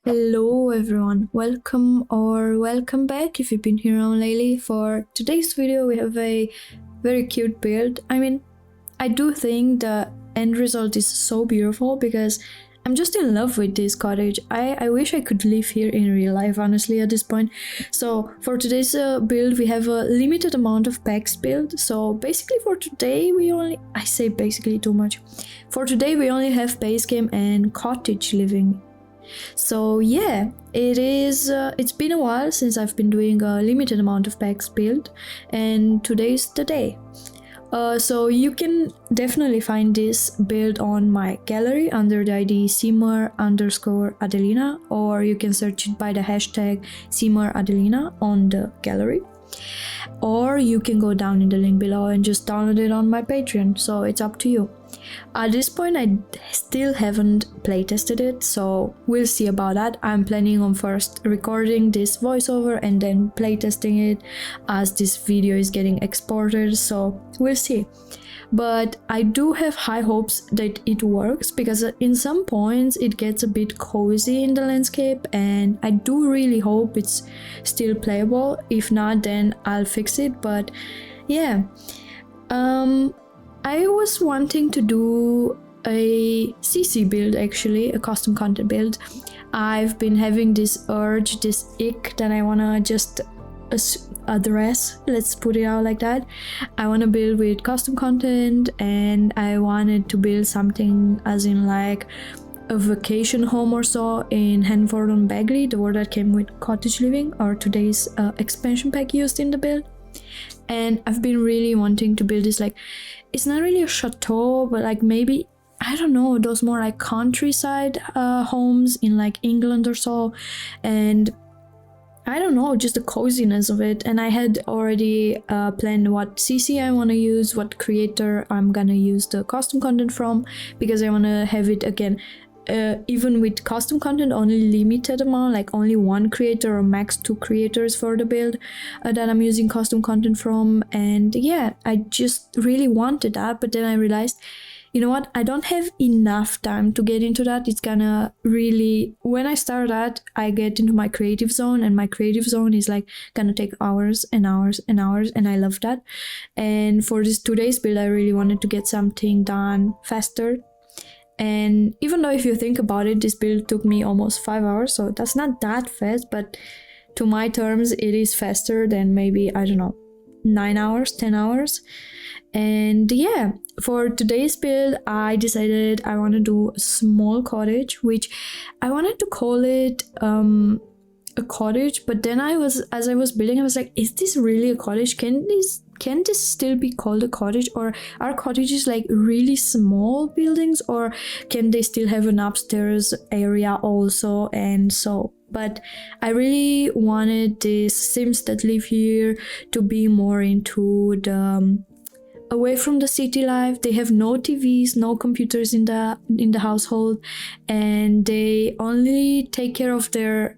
Hello everyone, welcome back if you've been here on lately. For today's video we have a very cute build. I do think the end result is so beautiful because I'm just in love with this cottage. I wish I could live here in real life, honestly, at this point. So for today's build we have a limited amount of packs built. So basically for today I say basically too much. For today we only have base game and cottage living. So yeah, it's been a while since I've been doing a limited amount of packs build, and today's the day. So you can definitely find this build on my gallery under the ID Simmer_Adelina, or you can search it by the hashtag SimmerAdelina on the gallery, or you can go down in the link below and just download it on my Patreon, so it's up to you. At this point I still haven't playtested it, so we'll see about that. I'm planning on first recording this voiceover and then playtesting it as this video is getting exported, so we'll see. But I do have high hopes that it works because in some points it gets a bit cozy in the landscape, and I do really hope it's still playable. If not, then I'll fix it. But yeah, I was wanting to do a CC build, actually, a custom content build. I've been having this urge, this ick that I wanna just address, let's put it out like that. I want to build with custom content, and I wanted to build something as in like a vacation home or so in Henford on Bagley, the word that came with cottage living, or today's expansion pack used in the build. And I've been really wanting to build this, like, it's not really a chateau, but like maybe, I don't know, those more like countryside homes in like England or so. And I don't know, just the coziness of it. And I had already planned what CC I want to use, what creator I'm gonna use the custom content from, because I want to have it again, even with custom content, only limited amount, like only one creator or max 2 creators for the build that I'm using custom content from. And yeah, I just really wanted that, but then I realized, you know what, I don't have enough time to get into that. It's gonna really, when I start that, I get into my creative zone, and my creative zone is like gonna take hours and hours and hours, and I love that. And for this today's build I really wanted to get something done faster. And even though if you think about it, this build took me almost 5 hours, so that's not that fast, but to my terms it is faster than maybe, I don't know, 9 hours, 10 hours. And yeah, for today's build I decided I want to do a small cottage, which I wanted to call it a cottage, but then as I was building I was like, is this really a cottage? Can this still be called a cottage, or are cottages like really small buildings, or can they still have an upstairs area also? And so, but I really wanted these Sims that live here to be more into the away from the city life. They have no TVs, no computers in the household, and they only take care of their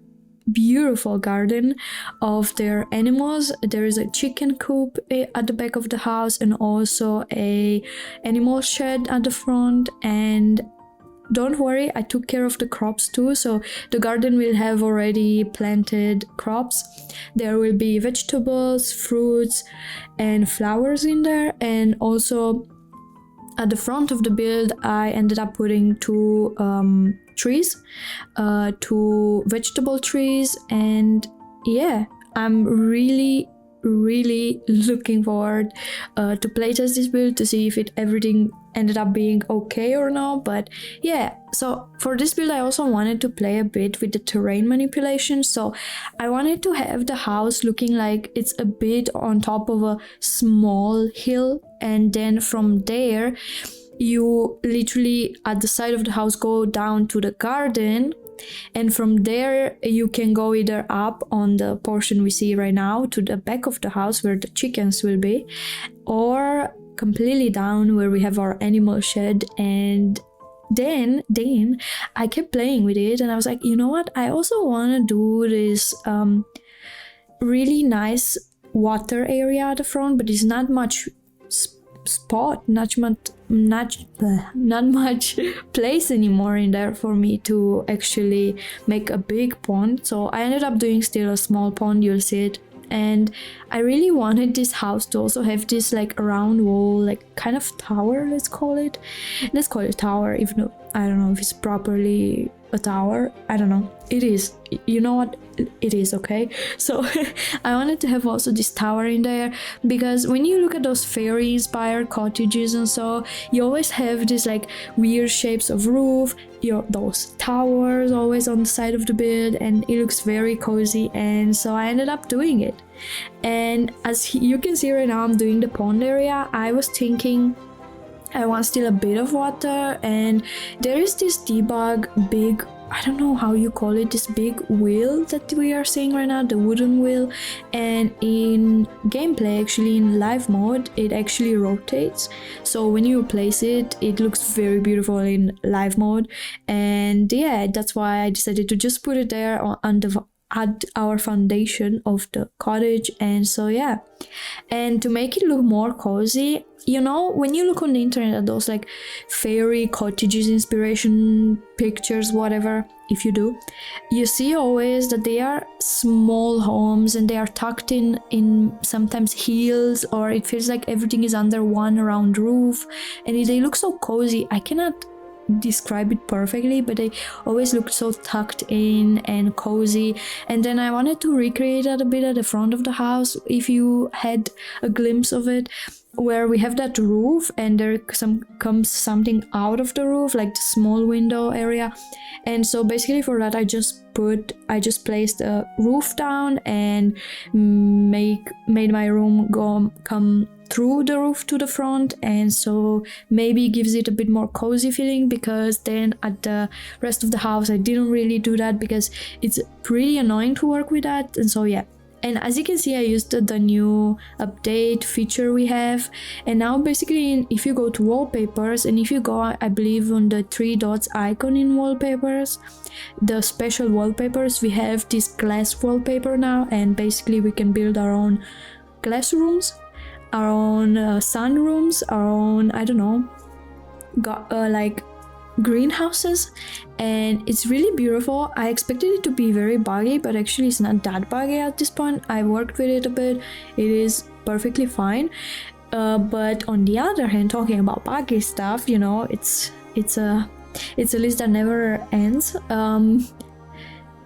beautiful garden, of their animals. There is a chicken coop at the back of the house, and also a animal shed at the front. And don't worry, I took care of the crops too, so the garden will have already planted crops. There will be vegetables, fruits and flowers in there. And also at the front of the build I ended up putting 2 trees, 2 vegetable trees. And yeah, I'm really looking forward to playtest this build to see if everything ended up being okay or not. But yeah, so for this build I also wanted to play a bit with the terrain manipulation. So I wanted to have the house looking like it's a bit on top of a small hill, and then from there you literally at the side of the house go down to the garden, and from there you can go either up on the portion we see right now to the back of the house where the chickens will be, or completely down where we have our animal shed. And then I kept playing with it, and I was like, you know what, I also want to do this really nice water area at the front, but it's not much spot, not much place anymore in there for me to actually make a big pond. So I ended up doing still a small pond, you'll see it. And I really wanted this house to also have this like round wall, like kind of tower, let's call it tower, even though I don't know if it's properly a tower. I don't know. It is. You know what? It is, okay? So I wanted to have also this tower in there, because when you look at those fairy inspired cottages and so, you always have these like weird shapes of roof, those towers always on the side of the build, and it looks very cozy. And so I ended up doing it. And as you can see right now, I'm doing the pond area. I was thinking I want still a bit of water, and there is this debug big, I don't know how you call it, this big wheel that we are seeing right now, the wooden wheel. And in gameplay, actually in live mode, it actually rotates. So when you place it, it looks very beautiful in live mode. And yeah, that's why I decided to just put it there at our foundation of the cottage. And so yeah, and to make it look more cozy, you know, when you look on the internet at those like fairy cottages inspiration pictures, whatever, if you do, you see always that they are small homes and they are tucked in sometimes hills, or it feels like everything is under one round roof, and they look so cozy. I cannot describe it perfectly, but they always look so tucked in and cozy. And then I wanted to recreate that a bit at the front of the house, if you had a glimpse of it, where we have that roof and there comes something out of the roof, like the small window area. And so basically for that I just placed a roof down and made my room come through the roof to the front, and so maybe gives it a bit more cozy feeling, because then at the rest of the house I didn't really do that because it's pretty annoying to work with that. And so yeah, and as you can see, I used the new update feature we have. And now basically if you go to wallpapers, and if you go, I believe, on the 3 dots icon in wallpapers, the special wallpapers, we have this glass wallpaper now, and basically we can build our own classrooms, our own sunrooms, our own, I don't know, like greenhouses, and it's really beautiful. I expected it to be very buggy, but actually it's not that buggy at this point. I worked with it a bit. It is perfectly fine. But on the other hand, talking about buggy stuff, you know, it's a list that never ends.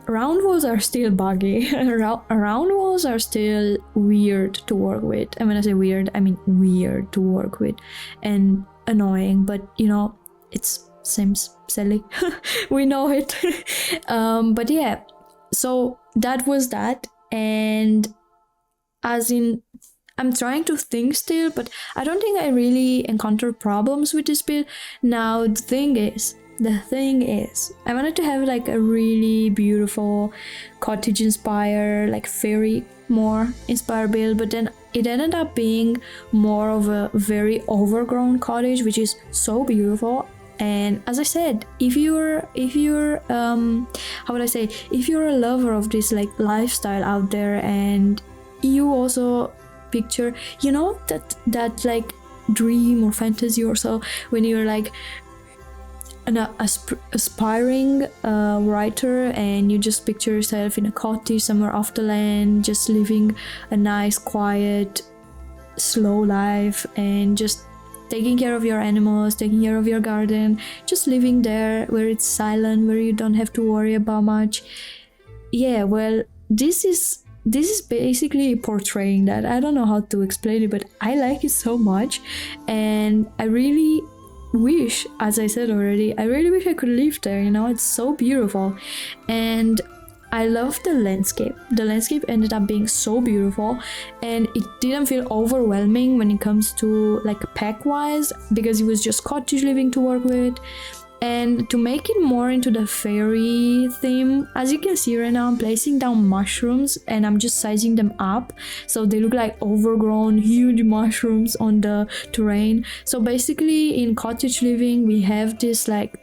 Round walls are still buggy. Round walls are still weird to work with. And when I say weird, I mean weird to work with and annoying, but you know, it's seems silly. We know it. But yeah, so that was that. And as in, I'm trying to think still, but I don't think I really encountered problems with this build. Now the thing is, I wanted to have like a really beautiful cottage inspired, like fairy more inspired build, but then it ended up being more of a very overgrown cottage, which is so beautiful. And as I said, if you're how would I say, if you're a lover of this like lifestyle out there, and you also picture, you know, that like dream or fantasy or so, when you're like an aspiring writer, and you just picture yourself in a cottage somewhere off the land, just living a nice, quiet, slow life, and just taking care of your animals, taking care of your garden, just living there where it's silent, where you don't have to worry about much. Yeah, well, this is basically portraying that. I don't know how to explain it, but I like it so much, and I really wish, as I said already, I really wish I could live there, you know. It's so beautiful, and I love the landscape. The landscape ended up being so beautiful, and it didn't feel overwhelming when it comes to like pack wise, because it was just cottage living to work with. And to make it more into the fairy theme, as you can see right now, I'm placing down mushrooms and I'm just sizing them up so they look like overgrown huge mushrooms on the terrain. So basically in cottage living we have this like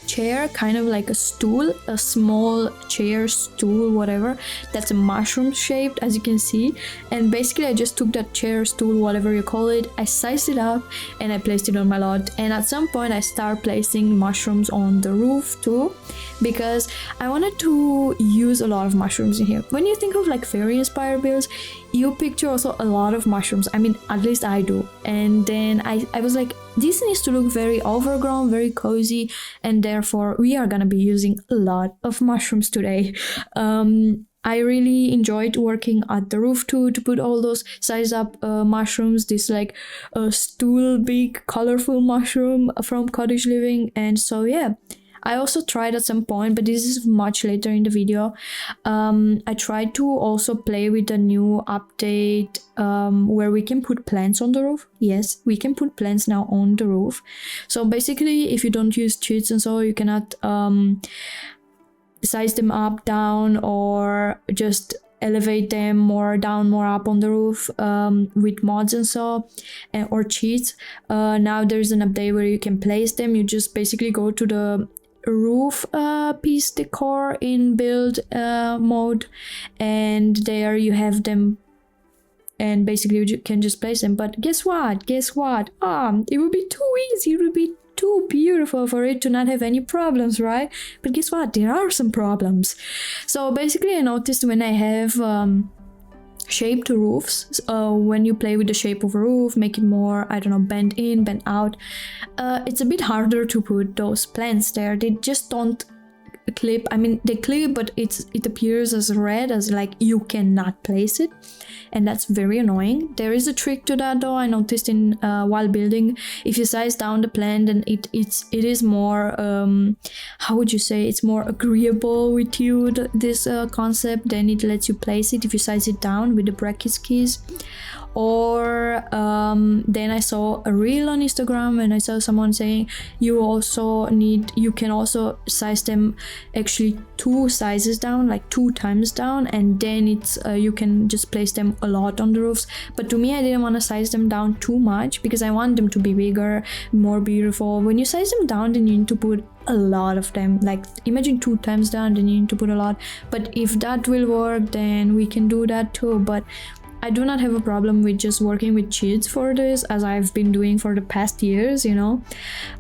chair, kind of like a stool, a small chair, stool, whatever, that's a mushroom shaped, as you can see. And basically I just took that chair, stool, whatever you call it, I sized it up and I placed it on my lot. And at some point I start placing mushrooms on the roof too, because I wanted to use a lot of mushrooms in here. When you think of like fairy inspired builds, you picture also a lot of mushrooms. I mean, at least I do. And then I was like, this needs to look very overgrown, very cozy, and therefore we are gonna be using a lot of mushrooms today. I really enjoyed working at the roof too, to put all those size up mushrooms, this like stool big colorful mushroom from Cottage Living. And so yeah, I also tried at some point, but this is much later in the video. I tried to also play with the new update where we can put plants on the roof. Yes, we can put plants now on the roof. So basically, if you don't use cheats and so, you cannot size them up, down, or just elevate them more down, more up on the roof with mods and so, or cheats. Now there's an update where you can place them. You just basically go to the roof piece decor in build mode, and there you have them, and basically you can just place them. But guess what, it would be too easy, it would be too beautiful for it to not have any problems, right? But guess what, there are some problems. So basically I noticed when I have shaped roofs, when you play with the shape of a roof, make it more, I don't know, bend in, bend out, it's a bit harder to put those plants there. They just don't clip. I mean, they clip, but it appears as red, as like you cannot place it, and that's very annoying. There is a trick to that though. I noticed in while building, if you size down the plant, then it is more how would you say, it's more agreeable with you, this concept, then it lets you place it if you size it down with the brackets keys. Or then I saw a reel on Instagram and I saw someone saying you can also size them actually 2 sizes down, like 2 times down, and then it's you can just place them a lot on the roofs. But to me, I didn't want to size them down too much because I want them to be bigger, more beautiful. When you size them down, then you need to put a lot of them. Like imagine 2 times down, then you need to put a lot. But if that will work, then we can do that too. But I do not have a problem with just working with cheats for this, as I've been doing for the past years, you know.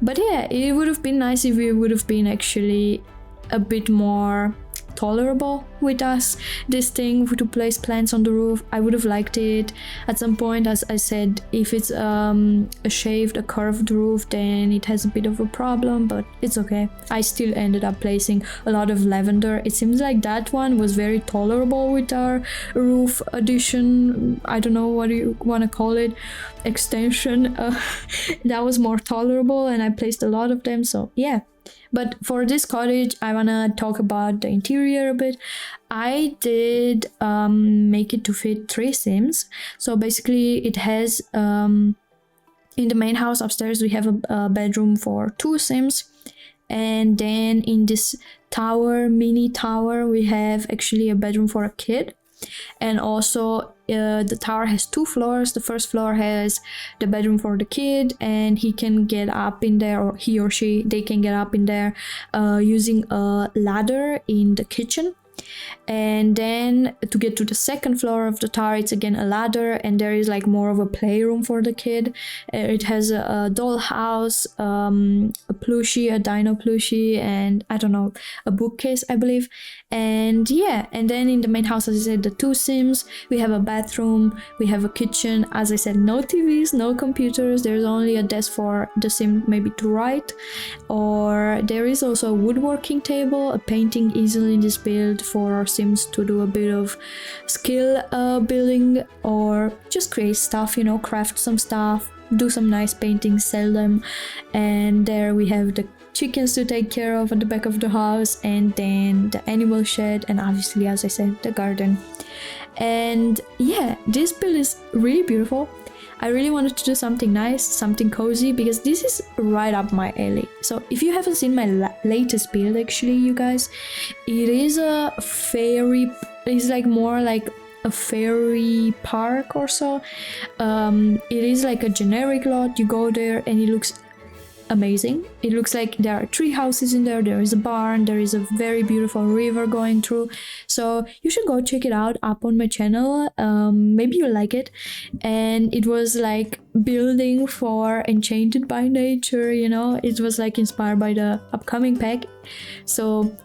But yeah, it would have been nice if it would have been actually a bit more tolerable with us, this thing to place plants on the roof. I would have liked it at some point. As I said, if it's a curved roof, then it has a bit of a problem, but it's okay. I still ended up placing a lot of lavender. It seems like that one was very tolerable with our roof addition, I don't know what you want to call it, extension. That was more tolerable and I placed a lot of them, so yeah. But for this cottage, I wanna talk about the interior a bit. I did make it to fit 3 sims. So basically it has, in the main house upstairs, we have a bedroom for 2 sims. And then in this tower, mini tower, we have actually a bedroom for a kid. And also the tower has 2 floors. The first floor has the bedroom for the kid, and he can get up in there, or he or she, they can get up in there using a ladder in the kitchen. And then to get to the second floor of the tower, it's again a ladder, and there is like more of a playroom for the kid. It has a dollhouse, a plushie, a dino plushie, and I don't know, a bookcase, I believe. And yeah, and then in the main house, as I said, the 2 sims, we have a bathroom, we have a kitchen. As I said, no TVs, no computers. There's only a desk for the sim maybe to write, or there is also a woodworking table, a painting easel in this build for our sims to do a bit of skill building, or just create stuff, you know, craft some stuff, do some nice paintings, sell them. And there we have the chickens to take care of at the back of the house, and then the animal shed, and obviously, as I said, the garden. And yeah, this build is really beautiful. I really wanted to do something nice, something cozy, because this is right up my alley. So if you haven't seen my latest build, actually, you guys, it is a fairy, it's like more like a fairy park or so. It is like a generic lot. You go there and it looks amazing. It looks like there are 3 houses in there, there is a barn, there is a very beautiful river going through. So you should go check it out up on my channel. Maybe you'll like it. And it was like building for Enchanted by Nature, you know. It was like inspired by the upcoming pack. So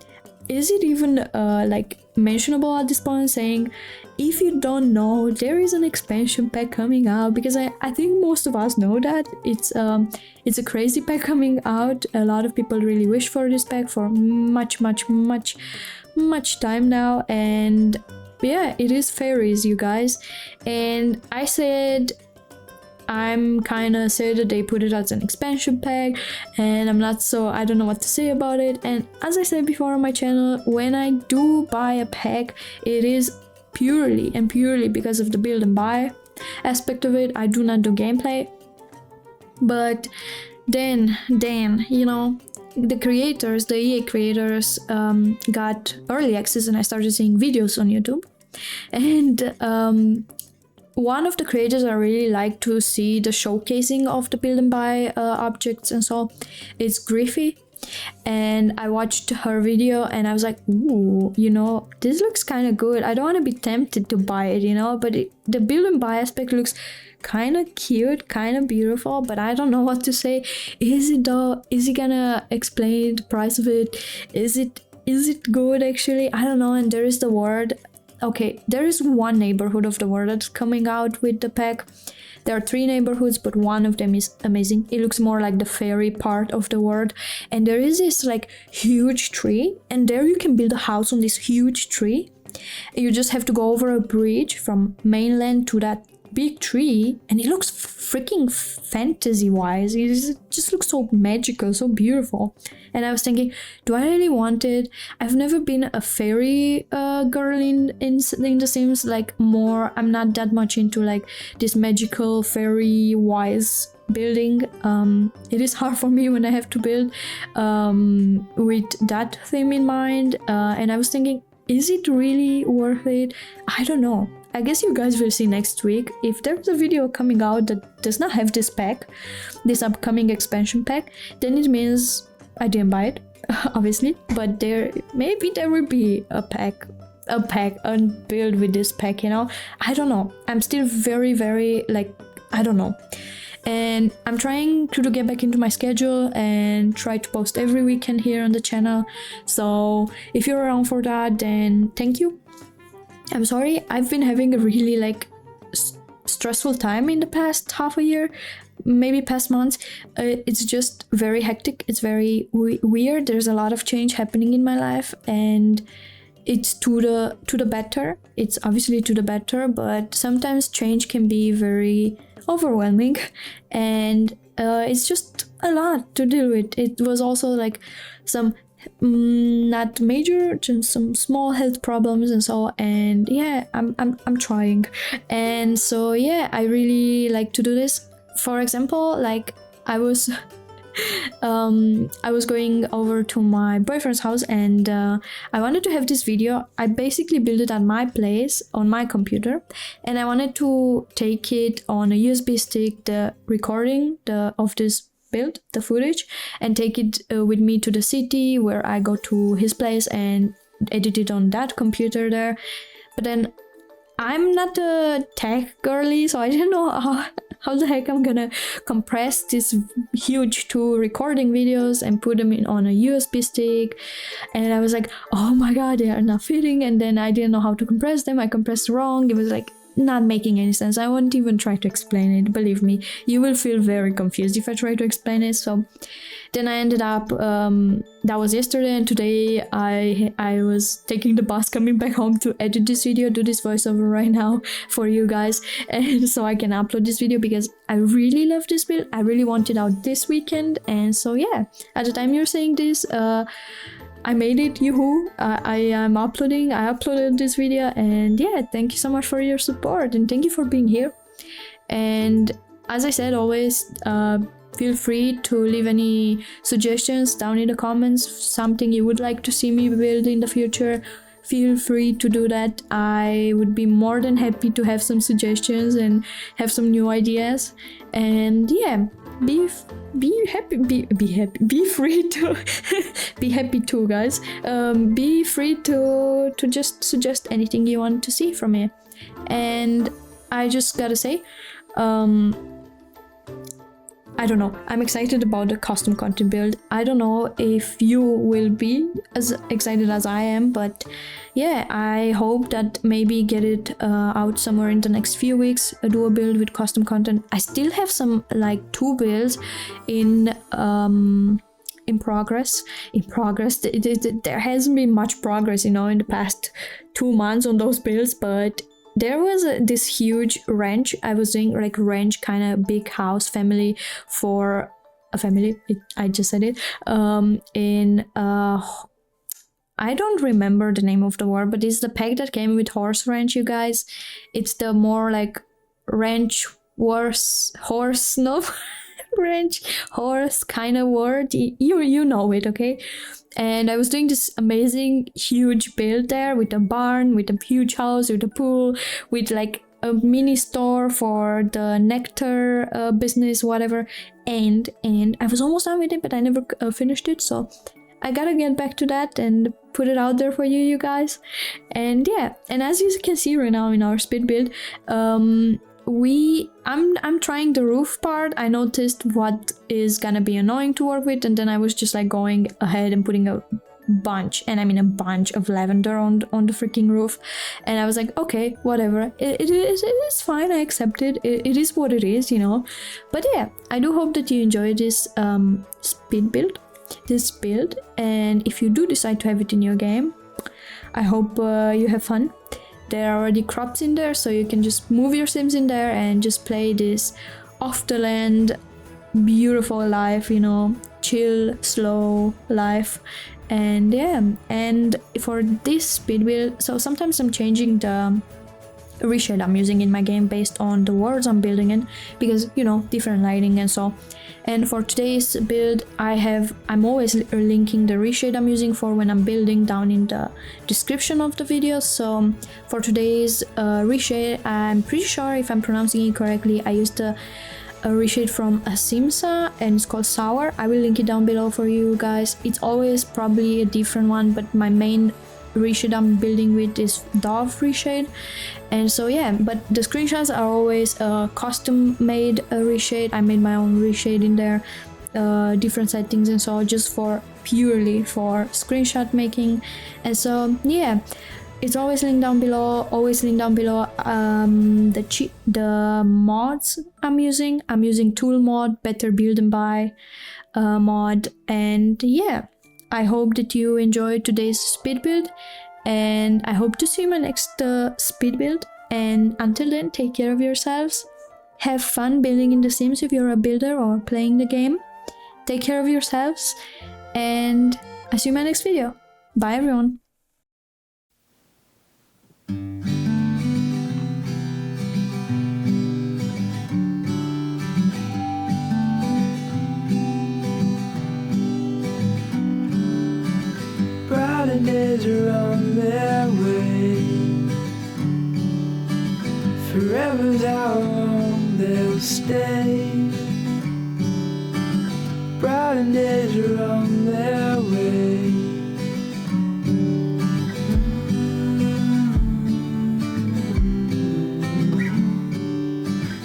is it even like mentionable at this point, saying if you don't know, there is an expansion pack coming out? Because I think most of us know that it's a crazy pack coming out. A lot of people really wish for this pack for much time now, and yeah, it is fairies, you guys. And I said I'm kind of sad that they put it as an expansion pack, and I don't know what to say about it. And as I said before on my channel, when I do buy a pack, it is purely because of the build and buy aspect of it. I do not do gameplay. But then you know, the creators, the EA creators, got early access, and I started seeing videos on YouTube. And one of the creators I really like to see the showcasing of the build and buy objects and so, it's Griffy. And I watched her video and I was like, ooh, you know, this looks kind of good. I don't want to be tempted to buy it, you know, but the build and buy aspect looks kind of cute, kind of beautiful, but I don't know what to say. Is it though? Is he gonna explain the price of it? Is it good actually? I don't know. And there is the word. Okay, there is one neighborhood of the world that's coming out with the pack. There are 3 neighborhoods, but one of them is amazing. It looks more like the fairy part of the world. And there is this like huge tree, and there you can build a house on this huge tree. You just have to go over a bridge from mainland to that big tree, and it looks freaking fantasy-wise. It just looks so magical, so beautiful. And I was thinking, do I really want it? I've never been a fairy girl in The Sims. Like, more, I'm not that much into like this magical fairy-wise building. It is hard for me when I have to build with that theme in mind. And I was thinking, is it really worth it? I don't know. I guess you guys will see next week. If there's a video coming out that does not have this pack, this upcoming expansion pack, then it means I didn't buy it, obviously. But maybe there will be a build with this pack, you know? I don't know. I'm still very like, I don't know. And I'm trying to get back into my schedule and try to post every weekend here on the channel. So if you're around for that, then thank you. I'm sorry, I've been having a really like stressful time in the past half a year, maybe past months. It's just very hectic. It's very weird. There's a lot of change happening in my life, and it's to the better. It's obviously to the better, but sometimes change can be very overwhelming, and it's just a lot to deal with. It was also like some not major, just some small health problems and so, and yeah, I'm trying. And so yeah, I really like to do this. For example, like I was going over to my boyfriend's house, and I wanted to have this video. I basically built it at my place on my computer, and I wanted to take it on a USB stick, the recording of this build, the footage, and take it with me to the city where I go to his place and edit it on that computer there. But then I'm not a tech girly, so I didn't know how the heck I'm gonna compress these huge 2 recording videos and put them on a USB stick. And I was like, oh my god, they are not fitting. And then I didn't know how to compress them. I compressed wrong. It was like not making any sense. I won't even try to explain it. Believe me, you will feel very confused if I try to explain it. So then I ended up, that was yesterday, and today I was taking the bus coming back home to edit this video, do this voiceover right now for you guys, and so I can upload this video because I really love this build. I really want it out this weekend. And so yeah, at the time you're saying this, I made it, yoo-hoo. I am uploading. I uploaded this video, and yeah, thank you so much for your support, and thank you for being here. And as I said, always feel free to leave any suggestions down in the comments, something you would like to see me build in the future. Feel free to do that. I would be more than happy to have some suggestions and have some new ideas. And yeah, be happy, be free to be happy too, guys. Be free to just suggest anything you want to see from me. And I just gotta say, I don't know, I'm excited about the custom content build. I don't know if you will be as excited as I am, but yeah, I hope that maybe get it out somewhere in the next few weeks, do a build with custom content. I still have some like 2 builds in progress. There hasn't been much progress, you know, in the past 2 months on those builds, but there was this huge ranch I was doing, like ranch kind of big house family for a family. I just said it. In I don't remember the name of the word, but it's the pack that came with horse ranch, you guys. It's the more like ranch horse no ranch horse kind of word. You know it, okay? And I was doing this amazing huge build there with a barn, with a huge house, with a pool, with like a mini store for the nectar business, whatever. And I was almost done with it, but I never finished it. So I gotta get back to that and put it out there for you guys. And yeah, and as you can see right now in our speed build, I'm trying the roof part. I noticed what is gonna be annoying to work with, and then I was just like going ahead and putting a bunch, and I mean a bunch of lavender on the freaking roof. And I was like, okay, whatever, it is fine, I accept it. It is what it is, you know. But yeah, I do hope that you enjoy this this build, and if you do decide to have it in your game, I hope you have fun. There are already crops in there, so you can just move your sims in there and just play this off the land beautiful life, you know, chill, slow life. And yeah, and for this speed build, so sometimes I'm changing the reshade I'm using in my game based on the worlds I'm building in, because, you know, different lighting and so. And for today's build, I'm always linking the reshade I'm using for when I'm building down in the description of the video. So for today's reshade, I'm pretty sure if I'm pronouncing it correctly, I used a reshade from Asimsa, and it's called Sour. I will link it down below for you guys. It's always probably a different one, but my main reshade I'm building with is Dove reshade. And so yeah, but the screenshots are always custom made reshade. I made my own reshade in there, different settings and so, just for purely for screenshot making. And so yeah, it's always linked down below. The mods I'm using tool mod, better build and buy mod. And yeah, I hope that you enjoyed today's speed build, and I hope to see you in my next speed build. And until then, take care of yourselves. Have fun building in The Sims if you're a builder or playing the game. Take care of yourselves, and I'll see you in my next video. Bye everyone. Brighter days are on their way. Forever's how long they'll stay. Brighter days are on their way.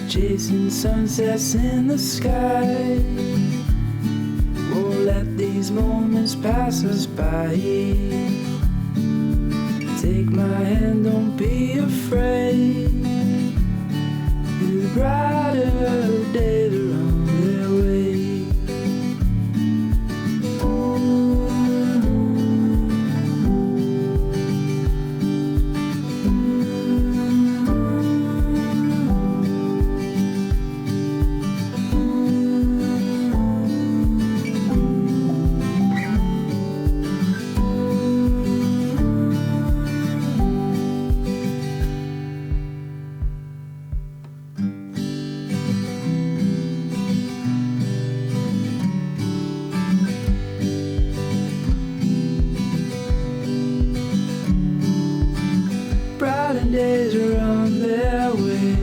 Chasing sunsets in the sky. Won't let these moments pass us by. Take my hand, don't be afraid. The brighter days are on their way. Days are on their way.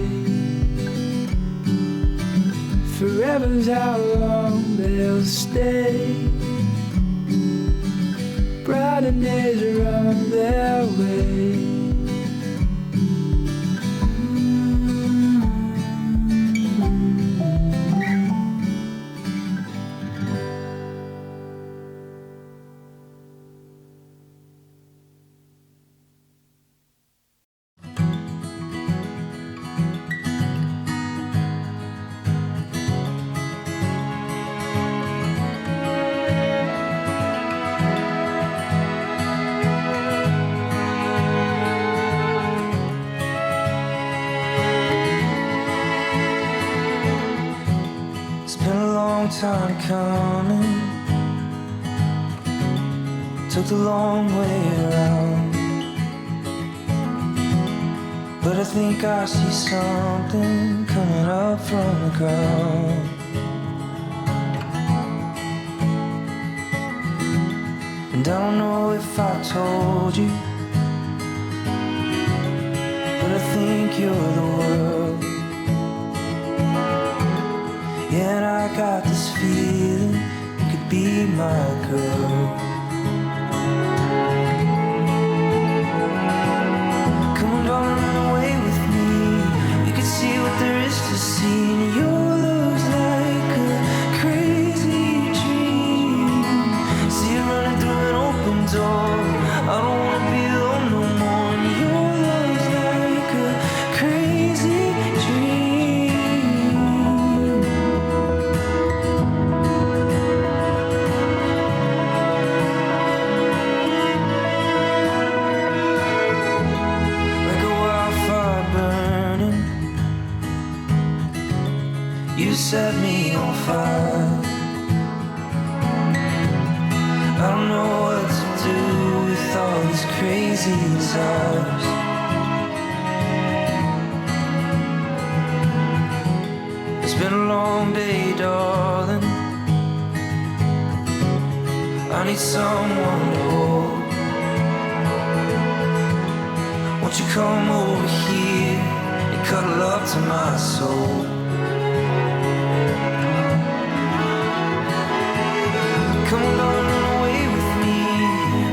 forever's how long they'll stay. Brighter days are on their way. Time coming, took the long way around, but I think I see something coming up from the ground. And I don't know if I told you, but I think you're the world. Yeah, and I got this feeling you could be my girl. Come on, darling, run away with me. We could see what there is to see. And your love's like a crazy dream. See it running through an open door. I don't wanna be alone no more. And your love's like a crazy dream. You set me on fire. I don't know what to do with all these crazy desires. It's been a long day, darling. I need someone to hold. Won't you come over here and cuddle up to my soul? Come on, run away with me.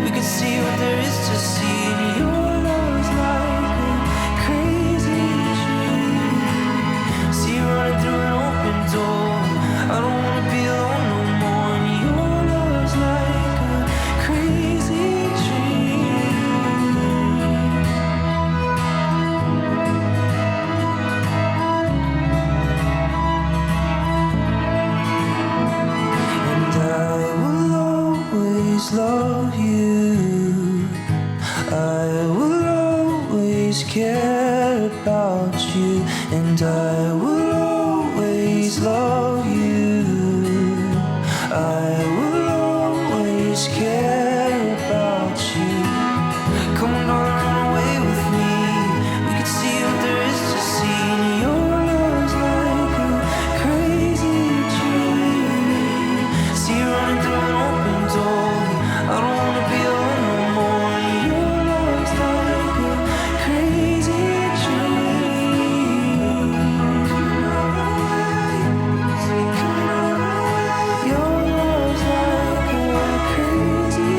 We can see what there is to see. And your love's like a crazy dream. See you running through an open door. I don't wanna be alone no more. And your love's like a crazy love you. I will always care about you, and I will always love you. I will always care about you. Come on, darling, run away with me. We can see what there is to see. And your love's like a crazy dream. See you running through an open door. I don't wanna be alone no more. Your love's like a crazy dream. Your love's like a crazy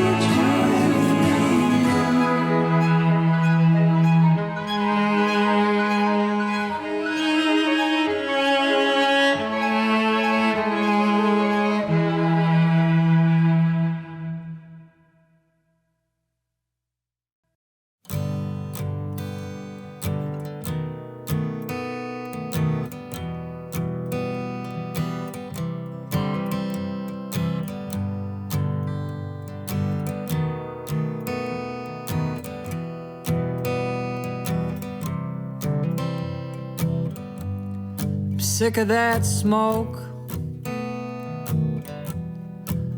sick of that smoke.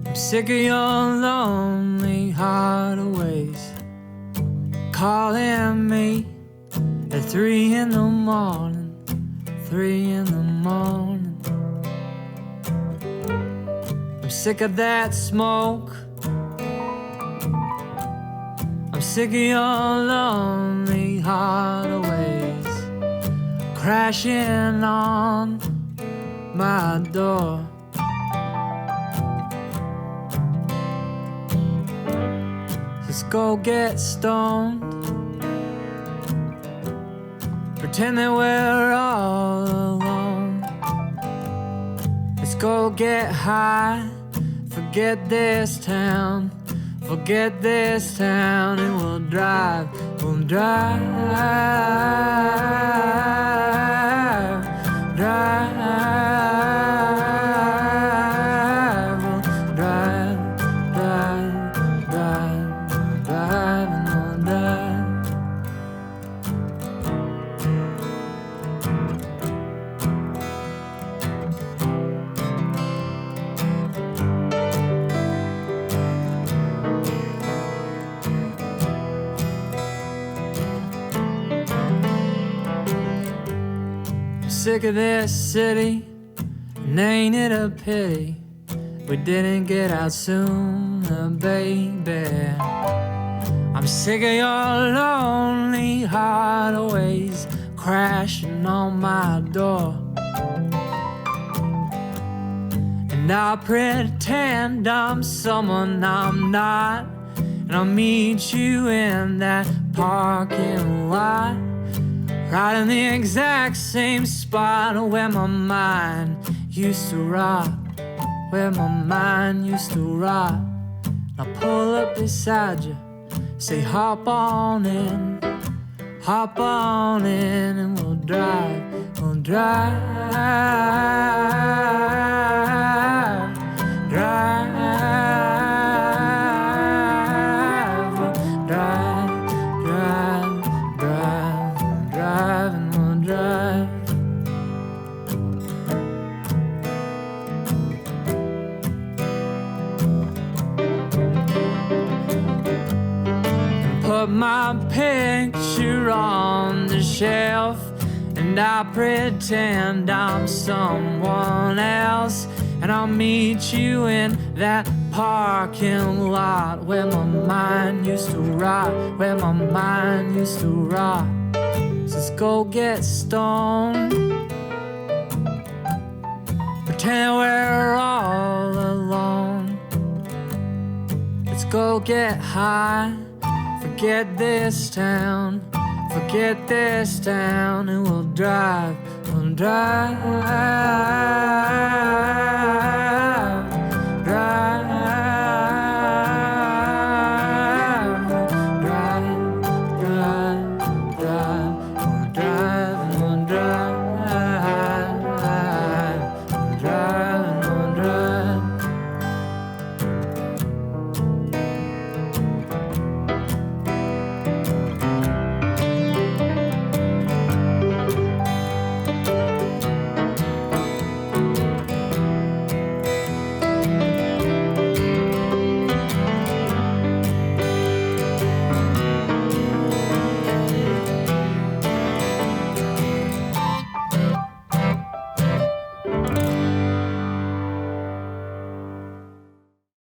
I'm sick of your lonely hideaways, calling me at 3 in the morning, 3 in the morning. I'm sick of that smoke. I'm sick of your lonely hideaways, crashing on my door. Let's go get stoned, pretend that we're all alone. Let's go get high, forget this town, forget this town, and we'll drive, we'll drive, drive, we'll drive, drive, drive, drive, and we'll drive. Sick of this city, and ain't it a pity we didn't get out sooner, baby. I'm sick of your lonely hideaways crashing on my door, and I pretend I'm someone I'm not, and I'll meet you in that parking lot, right in the exact same spot where my mind used to rock, where my mind used to rock. I'll pull up beside you, say hop on in, and we'll drive, we'll drive, drive, we'll drive, drive, drive, drive, and we'll drive. Put my picture on the shelf, and I pretend I'm someone else, and I'll meet you in that parking lot where my mind used to rock, where my mind used to rock. So let's go get stoned, pretend we're all alone. Let's go get high, forget this town, forget this town, and we'll drive, we'll drive.